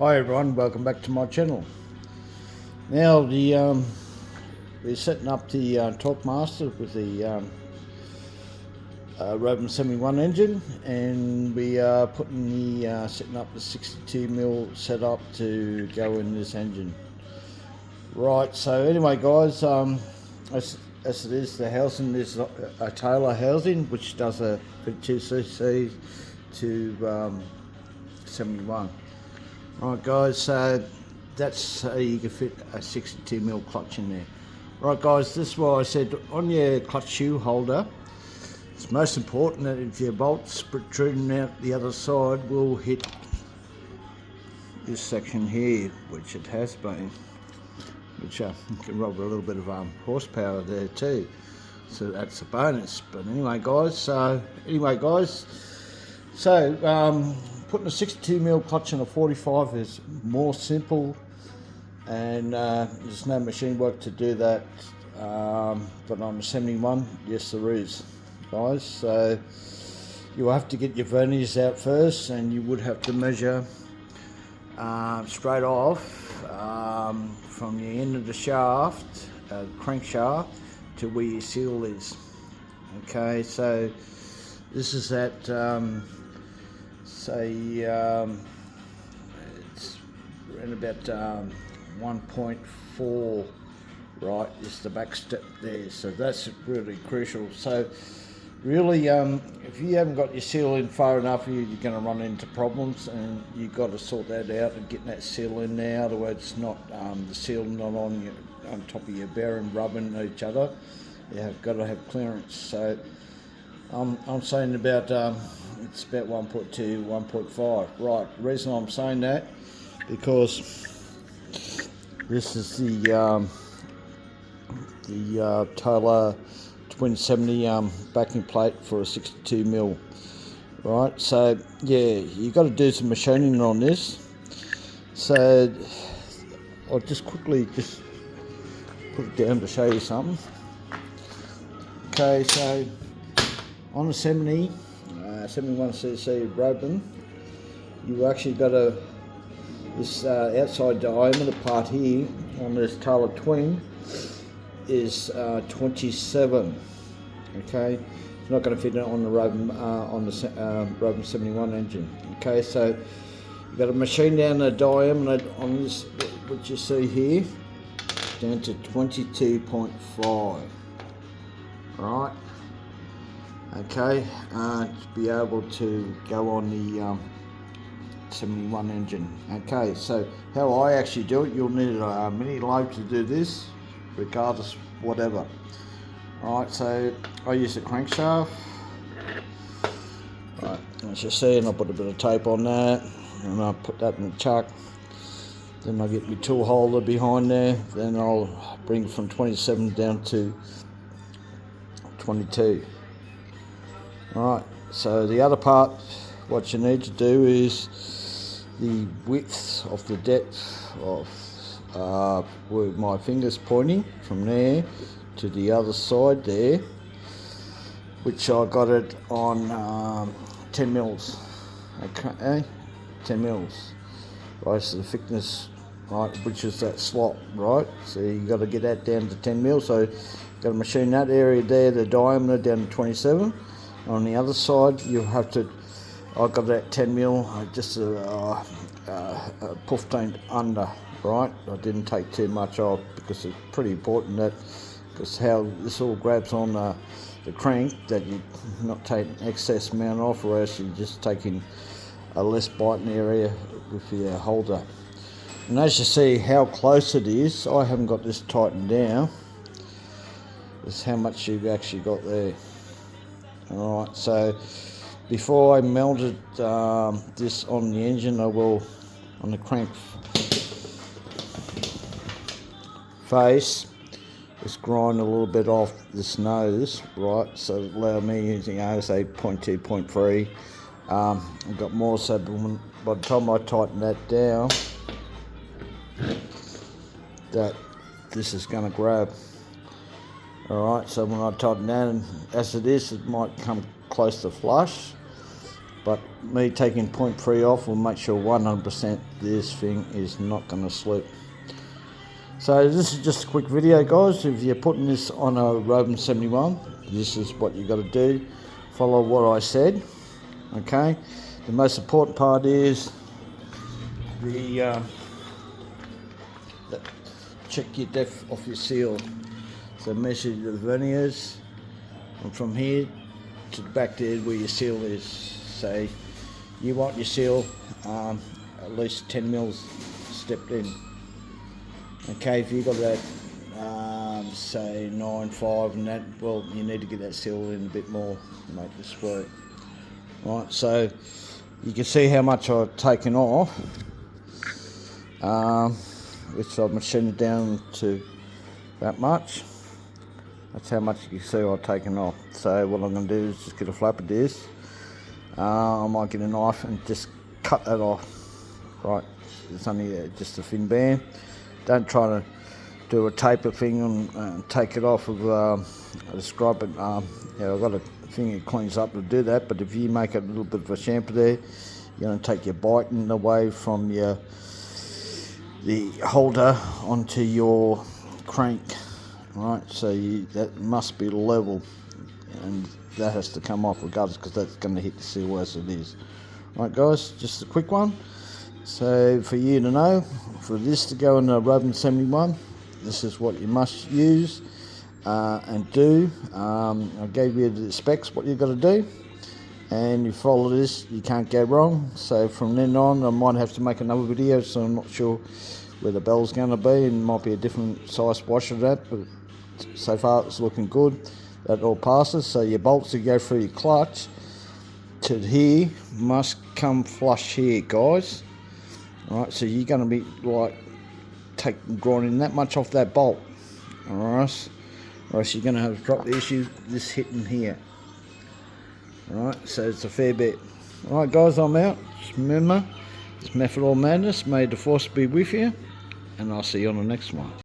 Hi everyone, welcome back to my channel. Now we're setting up the torque master with the Rovan 71 engine, and we are putting the setting up the 62mm setup to go in this engine. Right, so anyway guys, as it is, the housing is a Taylor housing which does a 52cc to 71. Right guys, so that's how you can fit a 62mm clutch in there. Right guys, this is why I said on your clutch shoe holder, it's most important that if your bolts protruding out the other side will hit this section here, which it has been, which you can rob a little bit of horsepower there too, so that's a bonus. But anyway guys, putting a 62mm clutch in a 45 is more simple, and there's no machine work to do that, but on the 71, yes there is, guys. So you will have to get your verniers out first, and you would have to measure straight off from the end of the shaft, crankshaft, to where your seal is. Okay, so this is at it's around about 1.4, right, is the back step there, so that's really crucial. So really, if you haven't got your seal in far enough, you're going to run into problems, and you've got to sort that out and getting that seal in there. Otherwise, not the seal not on top of your bearing rubbing each other. You have got to have clearance. So I'm saying about it's about 1.2, 1.5. Right, the reason I'm saying that, because this is the Taylor Twin 70 backing plate for a 62mm. Right, so yeah, you got to do some machining on this. So I'll just quickly put it down to show you something. Okay, so on the 71cc Rovan, you actually got this outside diameter part here on this Taylor Twin is 27. Okay, it's not going to fit on the Rovan Rovan 71 engine. Okay, so you got to machine down the diameter on this, what you see here, down to 22.5. Right. Okay, to be able to go on the 71 engine. Okay, so how I actually do it, you'll need a mini lobe to do this, regardless, whatever. Alright, so I use the crankshaft. Right, as you see, and I'll put a bit of tape on that, and I'll put that in the chuck. Then I'll get my tool holder behind there, then I'll bring it from 27 down to 22. Alright, so the other part, what you need to do is the width of the depth of where my finger's pointing from there to the other side there, which I got it on 10 mils. Okay, 10 mils. Right, so the thickness, right, which is that slot, right? So you got to get that down to 10 mils. So you got to machine that area there, the diameter down to 27. On the other side, you have to, I got that 10mm, just a puff taint under, right? I didn't take too much off because it's pretty important that, because how this all grabs on the crank, that you're not taking excess amount off, or else you're just taking a less biting area with your holder. And as you see how close it is, I haven't got this tightened down. That's how much you've actually got there. Alright, so before I melted this on the engine, I will, on the crank face, just grind a little bit off this nose, right, so allow me using say 0.2, 0.3. I've got more, so by the time I tighten that down, that this is going to grab. Alright, so when I tighten down, as it is, it might come close to flush, but me taking 0.3 off will make sure 100% this thing is not going to slip. So this is just a quick video, guys. If you're putting this on a Rovan 71, this is what you got to do. Follow what I said. Okay. The most important part is check your depth of your seal. So measure the verniers, and from here to the back there where your seal is. So you want your seal at least 10 mils stepped in. Okay, if you got that say 9.5 and that, well, you need to get that seal in a bit more to make this work. Right, so you can see how much I've taken off, which I've machined down to that much. That's how much you can see I've taken off. So what I'm going to do is just get a flap of this. I might get a knife and just cut that off. Right, it's only just a thin band. Don't try to do a taper thing and take it off of a scrub. But yeah, I've got a thing that cleans up to do that. But if you make a little bit of a shampoo there, you're going to take your biting away from the holder onto your crank. Right, so that must be level, and that has to come off regardless, because that's going to hit the seal as it is. Right, guys, just a quick one. So for you to know, for this to go in a Rovan 71, this is what you must use and do. I gave you the specs, what you've got to do, and you follow this, you can't go wrong. So from then on, I might have to make another video, so I'm not sure where the bell's going to be, and might be a different size washer that, but so far it's looking good. That all passes. So your bolts that go through your clutch to here must come flush here, guys. Alright, so you're going to be like grinding that much off that bolt, alright, or else you're going to have to drop the issue this hitting here. Alright, so it's a fair bit. Alright, guys, I'm out. Just remember, it's Method or Madness. May the force be with you, and I'll see you on the next one.